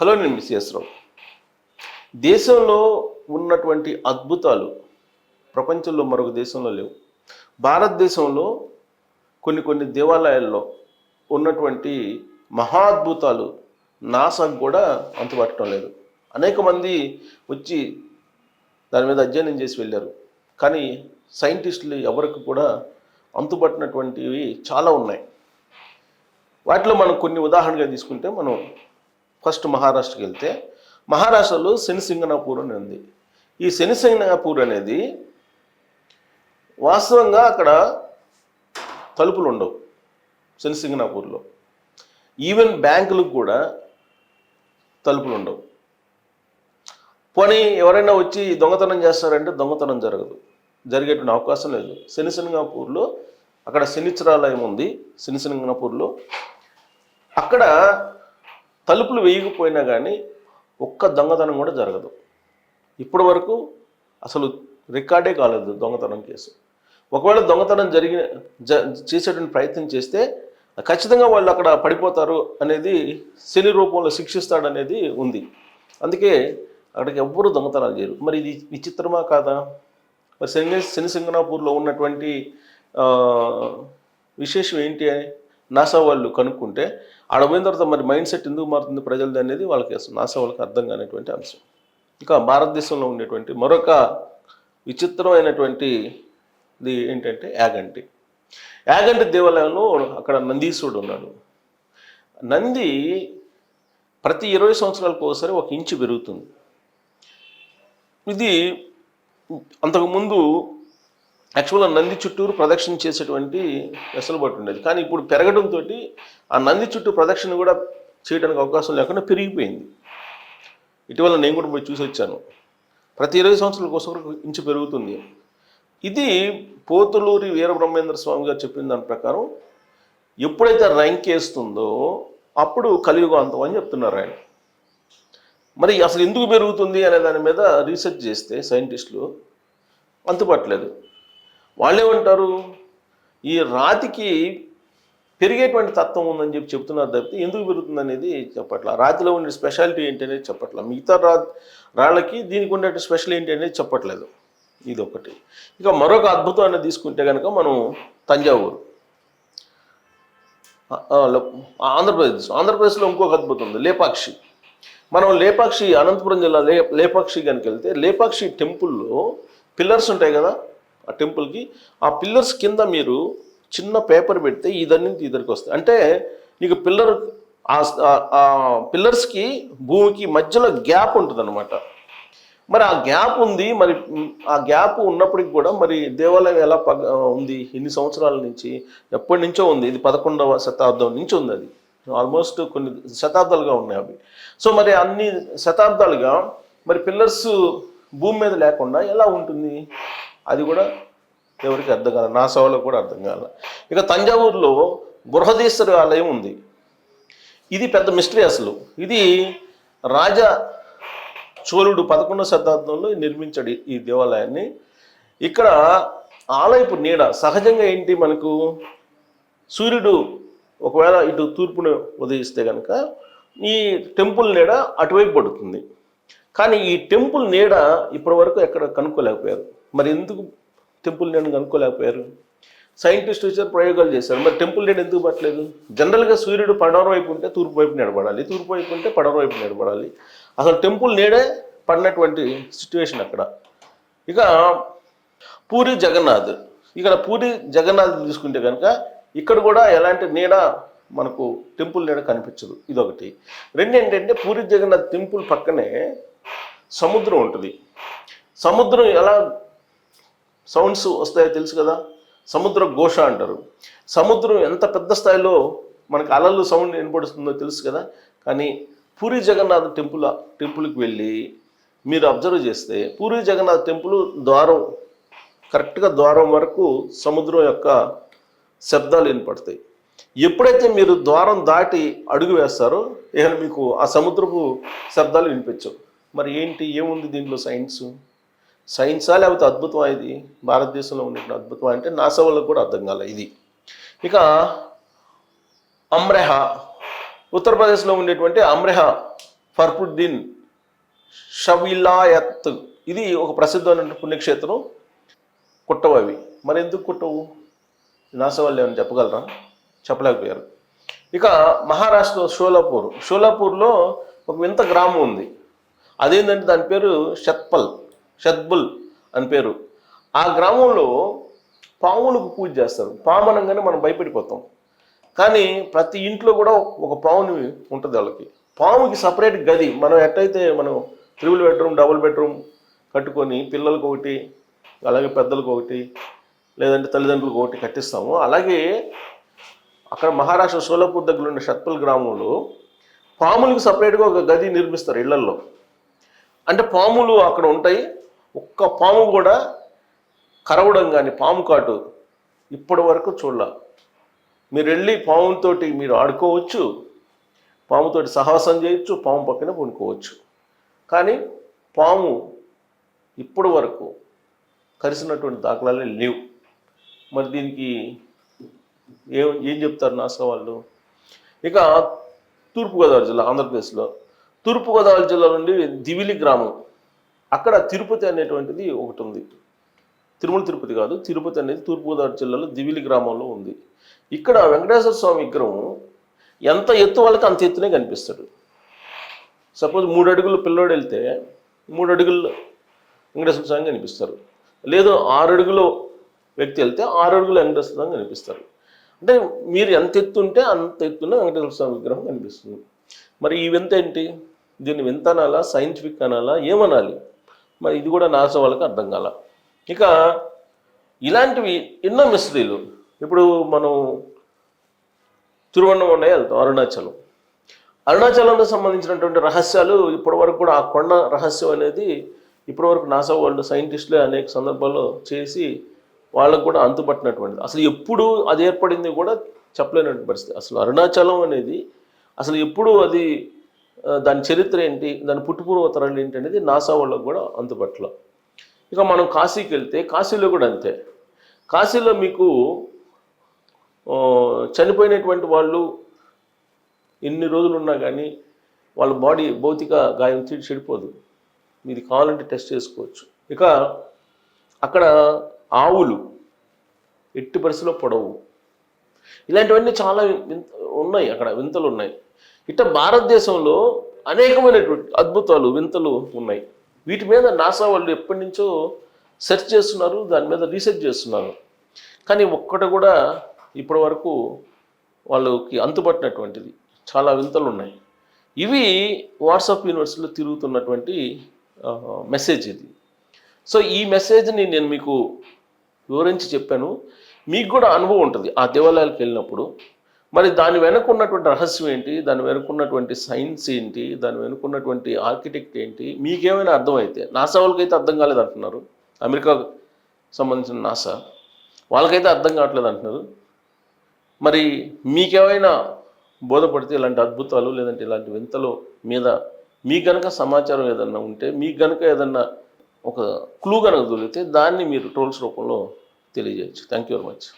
Hello, నేను miss రావు. దేశంలో ఉన్నటువంటి అద్భుతాలు ప్రపంచంలో మరొక దేశంలో లేవు. భారతదేశంలో కొన్ని దేవాలయాల్లో ఉన్నటువంటి మహా అద్భుతాలు నాసాకు కూడా అంతుపట్టడం లేదు. అనేక మంది వచ్చి దాని మీద అధ్యయనం చేసి వెళ్ళారు, కానీ సైంటిస్టులు ఎవరికి కూడా అంతుపట్టినటువంటివి చాలా ఉన్నాయి. వాటిలో మనం కొన్ని ఉదాహరణగా తీసుకుంటే, మనం ఫస్ట్ మహారాష్ట్రకి వెళ్తే, మహారాష్ట్రలో శనిసింగనాపూర్ అని ఉంది. ఈ శనిసింగనాపూర్ అనేది వాస్తవంగా అక్కడ తలుపులు ఉండవు. శనిసింగనాపూర్లో ఈవెన్ బ్యాంకులకు కూడా తలుపులు ఉండవు. పోనీ ఎవరైనా వచ్చి దొంగతనం చేస్తారంటే దొంగతనం జరగదు, జరిగేటువంటి అవకాశం లేదు. శనిసింగనాపూర్లో అక్కడ శనిచరాలయం ఉంది. శనిసింగనాపూర్లో అక్కడ తలుపులు వేయకపోయినా కానీ ఒక్క దొంగతనం కూడా జరగదు. ఇప్పటి వరకు అసలు రికార్డే కాలేదు దొంగతనం కేసు. ఒకవేళ దొంగతనం చేసేటువంటి ప్రయత్నం చేస్తే ఖచ్చితంగా వాళ్ళు అక్కడ పడిపోతారు అనేది, శని రూపంలో శిక్షిస్తాడనేది ఉంది. అందుకే అక్కడికి ఎవ్వరూ దొంగతనాలు చేయరు. మరి ఇది విచిత్రమా కాదా? మరి శనిసింగనాపూర్లో ఉన్నటువంటి విశేషం ఏంటి అని నాసా వాళ్ళు కనుక్కుంటే, ఆడపోయిన తర్వాత మరి మైండ్ సెట్ ఎందుకు మారుతుంది ప్రజలది అనేది వాళ్ళకి నాసా వాళ్ళకి అర్థం కానిటువంటి అంశం. ఇంకా భారతదేశంలో ఉండేటువంటి మరొక విచిత్రమైనటువంటిది ఏంటంటే యాగంటి దేవాలయంలో అక్కడ నందీశ్వరుడు ఉన్నాడు. నంది ప్రతి 20 సంవత్సరాలకు ఒకసారి 1 ఇంచు పెరుగుతుంది. ఇది అంతకుముందు యాక్చువల్గా నంది చుట్టూరు ప్రదక్షిణ చేసేటువంటి వెసులుబాటు ఉండేది. కానీ ఇప్పుడు పెరగడంతో ఆ నంది చుట్టూ ప్రదక్షిణ కూడా చేయడానికి అవకాశం లేకుండా పెరిగిపోయింది. ఇటీవల నేను కూడా పోయి చూసి వచ్చాను. ప్రతి 20 సంవత్సరాలకు ఒకసారి 1 ఇంచు పెరుగుతుంది. ఇది పోతులూరి వీరబ్రహ్మేంద్ర స్వామి గారు చెప్పిన దాని ప్రకారం ఎప్పుడైతే రంకేస్తుందో అప్పుడు కలియుగం అంతం అని చెప్తున్నారు ఆయన. మరి అసలు ఎందుకు పెరుగుతుంది అనే దాని మీద రీసెర్చ్ చేస్తే సైంటిస్టులు అంతుపట్టలేదు. వాళ్ళేమంటారు, ఈ రాతికి పెరిగేటువంటి తత్వం ఉందని చెప్తున్నారు తప్పితే ఎందుకు పెరుగుతుంది అనేది చెప్పట్లా. రాతిలో ఉండే స్పెషాలిటీ ఏంటి అనేది చెప్పట్లా. మిగతా రాళ్ళకి దీనికి ఉండే స్పెషల్ ఏంటి అనేది చెప్పట్లేదు. ఇది ఒకటి. ఇక మరొక అద్భుతాన్ని తీసుకుంటే కనుక మనం తంజావూరు, ఆంధ్రప్రదేశ్లో ఇంకొక అద్భుతం ఉంది, లేపాక్షి. మనం లేపాక్షి, అనంతపురం జిల్లా లేపాక్షి కనుక వెళ్తే, లేపాక్షి టెంపుల్లో పిల్లర్స్ ఉంటాయి కదా, ఆ టెంపుల్కి ఆ పిల్లర్స్ కింద మీరు చిన్న పేపర్ పెడితే ఇద్దరికి వస్తాయి. అంటే నీకు ఆ పిల్లర్స్కి భూమికి మధ్యలో గ్యాప్ ఉంటుంది అనమాట. మరి ఆ గ్యాప్ ఉంది. మరి ఆ గ్యాప్ ఉన్నప్పటికి కూడా మరి దేవాలయం ఎలా ఉంది, ఇన్ని సంవత్సరాల నుంచి, ఎప్పటి నుంచో ఉంది. ఇది 11వ శతాబ్దం నుంచి ఉంది. అది ఆల్మోస్ట్ కొన్ని శతాబ్దాలుగా ఉన్నాయి అవి. సో మరి అన్ని శతాబ్దాలుగా మరి పిల్లర్స్ భూమి మీద లేకుండా ఎలా ఉంటుంది, అది కూడా ఎవరికి అర్థం కాదు, నా సవాళ్ళకు కూడా అర్థం కాదు. ఇక తంజావూరులో బృహదీశ్వర ఆలయం ఉంది. ఇది పెద్ద మిస్టరీ అసలు. ఇది రాజా చోళుడు 11వ శతాబ్దంలో నిర్మించాడు ఈ దేవాలయాన్ని. ఇక్కడ ఆలయపు నీడ సహజంగా ఏంటి, మనకు సూర్యుడు ఒకవేళ ఇటు తూర్పును ఉదయిస్తే కనుక ఈ టెంపుల్ నీడ అటువైపు పడుతుంది. కానీ ఈ టెంపుల్ నీడ ఇప్పటి వరకు ఎక్కడ కనుక్కోలేకపోయారు. మరి ఎందుకు టెంపుల్ నీడను కనుక్కోలేకపోయారు? సైంటిస్ట్ వచ్చారు, ప్రయోగాలు చేశారు. మరి టెంపుల్ నీడ ఎందుకు పట్టలేదు? జనరల్గా సూర్యుడు పడవర వైపు ఉంటే తూర్పు వైపు నిలబడాలి, తూర్పు వైపు ఉంటే పడవర వైపు నిలబడాలి. అసలు టెంపుల్ నీడే పడినటువంటి సిచ్యువేషన్ అక్కడ. ఇక పూరి జగన్నాథ్, ఇక్కడ పూరి జగన్నాథ్ తీసుకుంటే కనుక ఇక్కడ కూడా ఎలాంటి నీడ మనకు టెంపుల్ నీడ కనిపించదు. ఇదొకటి. రెండు ఏంటంటే, పూరి జగన్నాథ్ టెంపుల్ పక్కనే సముద్రం ఉంటుంది. సముద్రం ఎలా సౌండ్స్ వస్తాయో తెలుసు కదా, సముద్ర ఘోష అంటారు. సముద్రం ఎంత పెద్ద స్థాయిలో మనకు అలలు సౌండ్ వినపడుతుందో తెలుసు కదా. కానీ పూరి జగన్నాథ్ టెంపుల్కి వెళ్ళి మీరు అబ్జర్వ్ చేస్తే, పూరి జగన్నాథ్ టెంపుల్ ద్వారం, కరెక్ట్గా ద్వారం వరకు సముద్రం యొక్క శబ్దాలు వినపడతాయి. ఎప్పుడైతే మీరు ద్వారం దాటి అడుగు వేస్తారో ఇక మీకు ఆ సముద్రపు శబ్దాలు వినిపించవు. మరి ఏంటి, ఏముంది దీంట్లో సైన్సా లేకపోతే అద్భుతం? ఇది భారతదేశంలో ఉన్నటువంటి అద్భుతం అంటే నాసా వాళ్ళకు కూడా అర్థం కాలే ఇది. ఇక అమ్రెహా, ఉత్తరప్రదేశ్లో ఉండేటువంటి అమ్రెహా ఫర్ఫుద్దీన్ షవిలాయత్, ఇది ఒక ప్రసిద్ధమైన పుణ్యక్షేత్రం. కుట్టవు అవి. మరి ఎందుకు కుట్టవు? నాసా వాళ్ళు ఏమైనా చెప్పగలరా? చెప్పలేకపోయారు. ఇక మహారాష్ట్రలో షోలాపూర్లో ఒక వింత గ్రామం ఉంది. అదేంటంటే దాని పేరు షత్బుల్ అని పేరు. ఆ గ్రామంలో పాములకు పూజ చేస్తారు. పాము అనగానే మనం భయపడిపోతాం, కానీ ప్రతి ఇంట్లో కూడా ఒక పాముని ఉంటుంది వాళ్ళకి. పాముకి సపరేట్ గది. మనం ఎట్టయితే మనం 3 బెడ్రూమ్, డబుల్ బెడ్రూమ్ కట్టుకొని పిల్లలకు ఒకటి, అలాగే పెద్దలకు ఒకటి, లేదంటే తల్లిదండ్రులకు ఒకటి కట్టిస్తాము, అలాగే అక్కడ మహారాష్ట్ర షోలాపూర్ దగ్గర ఉన్న షత్పల్ గ్రామంలో పాములకు సపరేట్గా ఒక గది నిర్మిస్తారు ఇళ్లల్లో. అంటే పాములు అక్కడ ఉంటాయి. ఒక్క పాము కూడా కరవడం కానీ పాము కాటు ఇప్పటి వరకు చూడాల. మీరు వెళ్ళి పాముతోటి మీరు ఆడుకోవచ్చు, పాముతోటి సాహసం చేయొచ్చు, పాము పక్కన పండుకోవచ్చు, కానీ పాము ఇప్పటి వరకు కరిసినటువంటి దాఖలాలే లేవు. మరి దీనికి ఏం చెప్తారు నాసా వాళ్ళు? ఇక తూర్పుగోదావరి జిల్లా, ఆంధ్రప్రదేశ్లో తూర్పుగోదావరి జిల్లా నుండి దివిలి గ్రామం, అక్కడ తిరుపతి అనేటువంటిది ఒకటి ఉంది. తిరుమల తిరుపతి కాదు, తిరుపతి అనేది తూర్పుగోదావరి జిల్లాలో దివిలి గ్రామంలో ఉంది. ఇక్కడ వెంకటేశ్వర స్వామి విగ్రహం ఎంత ఎత్తు వాళ్ళకి అంత ఎత్తునే కనిపిస్తాడు. సపోజ్ 3 అడుగులు పిల్లోడు వెళ్తే 3 అడుగులు వెంకటేశ్వర స్వామి కనిపిస్తారు. లేదు 6 అడుగుల వ్యక్తి వెళ్తే 6 అడుగుల వెంకటేశ్వర స్వామి కనిపిస్తారు. అంటే మీరు ఎంత ఎత్తు ఉంటే అంత ఎత్తున వెంకటేశ్వర స్వామి విగ్రహం కనిపిస్తుంది. మరి ఈ వింత ఏంటి? దీన్ని వింత అనాలా, సైంటిఫిక్ అనాలా, ఏమనాలి? మరి ఇది కూడా నాసా వాళ్ళకి అర్థం కాల. ఇక ఇలాంటివి ఎన్నో మిస్టరీలు. ఇప్పుడు మనం తిరువన్నమలై వెళ్తాం, అరుణాచలంలో సంబంధించినటువంటి రహస్యాలు ఇప్పటివరకు కూడా, ఆ కొండ రహస్యం అనేది ఇప్పటివరకు నాసా వాళ్ళు సైంటిస్టులే అనేక సందర్భాల్లో చేసి వాళ్ళకు కూడా అంతుపట్టినటువంటిది. అసలు ఎప్పుడు అది ఏర్పడింది కూడా చెప్పలేనటువంటి పరిస్థితి. అసలు అరుణాచలం అనేది అసలు ఎప్పుడు అది, దాని చరిత్ర ఏంటి, దాని పుట్టుపూర్వతరాలు ఏంటి అనేది నాసా వాళ్ళకు కూడా అంతుపట్ల. ఇక మనం కాశీకి వెళ్తే కాశీలో కూడా అంతే. కాశీలో మీకు చనిపోయినటువంటి వాళ్ళు ఎన్ని రోజులు ఉన్నా కానీ వాళ్ళ బాడీ భౌతిక గాయం చెడిపోదు. మీది కావాలంటే టెస్ట్ చేసుకోవచ్చు. ఇక అక్కడ ఆవులు ఎట్టి పరిస్థితిలో పొడవు. ఇలాంటివన్నీ చాలా ఉన్నాయి, అక్కడ వింతలు ఉన్నాయి. ఇట్లా భారతదేశంలో అనేకమైనటువంటి అద్భుతాలు, వింతలు ఉన్నాయి. వీటి మీద నాసా వాళ్ళు ఎప్పటి నుంచో సెర్చ్ చేస్తున్నారు, దాని మీద రీసెర్చ్ చేస్తున్నారు. కానీ ఒక్కటి కూడా ఇప్పటి వరకు వాళ్ళకి అంతుపట్టినటువంటిది చాలా వింతలు ఉన్నాయి. ఇవి వాట్సాప్ యూనివర్సిటీలో తిరుగుతున్నటువంటి మెసేజ్ ఇది. సో ఈ మెసేజ్ని నేను మీకు వివరించి చెప్పాను. మీకు కూడా అనుభవం ఉంటుంది ఆ దేవాలయాలకు వెళ్ళినప్పుడు. మరి దాని వెనుక ఉన్నటువంటి రహస్యం ఏంటి, దాని వెనుక ఉన్నటువంటి సైన్స్ ఏంటి, దాని వెనుక ఉన్నటువంటి ఆర్కిటెక్ట్ ఏంటి, మీకేమైనా అర్థమైతే, నాసా వాళ్ళకైతే అర్థం కాలేదు అంటున్నారు, అమెరికాకు సంబంధించిన నాసా వాళ్ళకైతే అర్థం కావట్లేదు అంటున్నారు. మరి మీకేమైనా బోధపడితే ఇలాంటి అద్భుతాలు లేదంటే ఇలాంటి వింతలు మీద మీకు కనుక సమాచారం ఏదన్నా ఉంటే, మీకు కనుక ఏదన్నా ఒక క్లూ కనుక దొరికితే దాన్ని మీరు ట్రోల్స్ రూపంలో తెలియజేయచ్చు. Thank you very much.